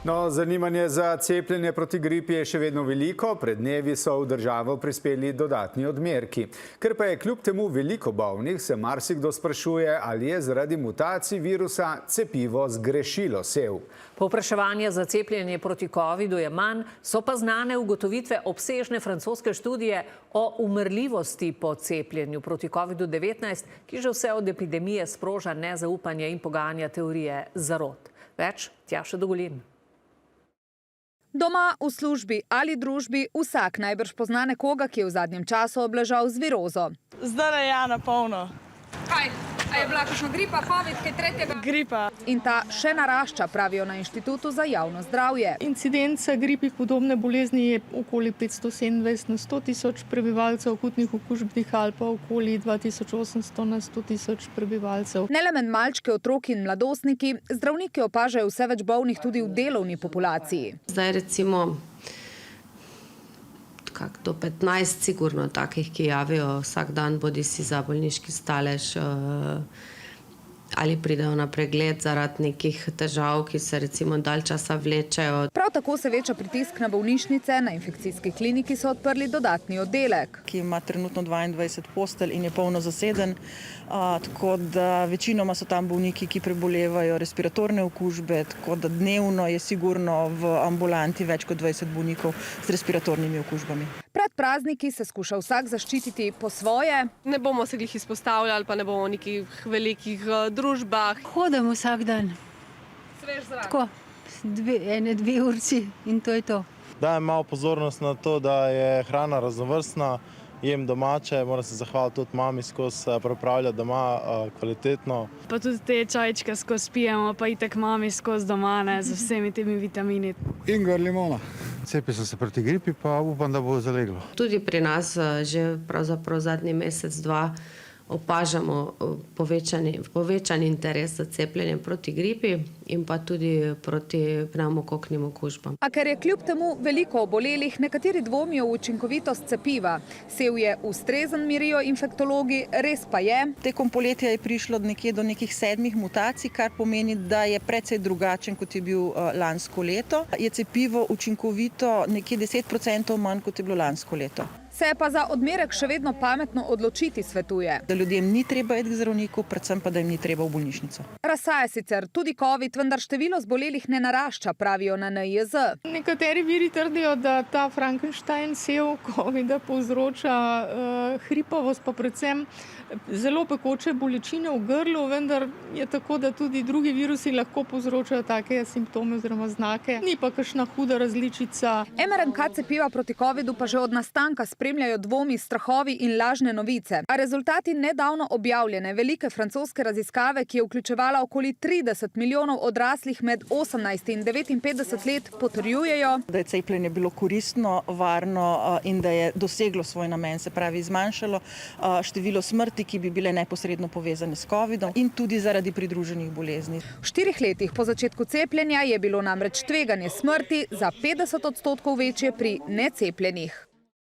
No, zanimanje za cepljenje proti gripi je še vedno veliko. Pred dnevi so v državo prispeli dodatni odmerki. Ker pa je kljub temu veliko bolnih, se marsikdo sprašuje, ali je zaradi mutacij virusa cepivo zgrešilo sev. Povpraševanje za cepljenje proti covidu je manj, so pa znane ugotovitve obsežne francoske študije o umrljivosti po cepljenju proti covidu-19, ki že vse od epidemije sproža nezaupanje in poganja teorije zarot. Več Tjaša Dogolin. Doma, v službi ali družbi vsak najbrž pozna nekoga, ki je v zadnjem času obležal z virozo. Zdaj ja, na polno. Kaj? A je bila kakšna gripa, covid, kaj tretjega? Gripa. In ta še narašča, pravijo na Inštitutu za javno zdravje. Incidenca gripi podobne bolezni je okoli 527 na 100 tisoč prebivalcev, akutnih okužb dihal pa okoli 2800 na 100 tisoč prebivalcev. Ne le med malčki, otroki in mladostniki, zdravniki opažajo vse več bolnih tudi v delovni populaciji. Zdaj recimo do 15 sigurno takih, ki javijo vsak dan, bodi si za bolniški stalež ali pridejo na pregled zaradi nekih težav, ki se recimo dalj časa vlečejo. Prav tako se veča pritisk na bolnišnice, na infekcijski kliniki so odprli dodatni oddelek. Ki ima trenutno 22 postelj in je polno zaseden, tako da večinoma so tam bolniki, ki prebolevajo respiratorne okužbe, tako da dnevno je sigurno v ambulanti več kot 20 bolnikov z respiratornimi okužbami. Pred prazniki se skuša vsak zaščititi po svoje. Ne bomo se glih izpostavljali, pa ne bomo v nekih velikih družbah. Hodim vsak dan. Svež zrak. Tako, dve urci in to je to. Dajem malo pozornost na to, da je hrana raznovrstna, jem domače, moram se zahvaliti tudi mami, skozi pripravlja doma kvalitetno. Pa tudi te čajčke skozi pijemo, pa itak mami skozi doma, z vsemi temi vitamini. Ingver, limona. Cepil sem se proti gripi, pa upam, da bo zaleglo. Tudi pri nas že pravzaprav zadnji mesec, dva opažamo povečan interes za cepljenje proti gripi in pa tudi proti pnevmokoknim okužbam. A ker je kljub temu veliko obolelih, nekateri dvomijo v učinkovitost cepiva. Sev je ustrezen, mirijo infektologi, res pa je. Tekom poletja je prišlo nekje do nekih 7 mutacij, kar pomeni, da je precej drugačen, kot je bil lansko leto. Je cepivo učinkovito nekje 10% manj, kot je bilo lansko leto. Se pa za odmerek še vedno pametno odločiti svetuje. Da ljudem ni treba iti k zdravniku, predvsem pa, da jim ni treba v bolnišnico. Razsaja sicer tudi covid, vendar število zbolelih ne narašča, pravijo na NIJZ. Nekateri viri trdijo, da ta Frankenstein sev covida povzroča hripavost, pa predvsem zelo pekoče bolečine v grlu, vendar je tako, da tudi drugi virusi lahko povzročajo take simptome oziroma znake. Ni pa kakšna huda različica. mRNK cepiva proti covidu pa že od nastanka spremljajo dvomi, strahovi in lažne novice. A rezultati nedavno objavljene velike francoske raziskave, ki je vključevala okoli 30 milijonov odraslih med 18 in 59 let, potrjujejo, da je cepljenje bilo koristno, varno in da je doseglo svoj namen, se pravi zmanjšalo število smrti, ki bi bile neposredno povezane s covidom in tudi zaradi pridruženih bolezni. V 4 letih po začetku cepljenja je bilo namreč tveganje smrti za 50% večje pri necepljenih.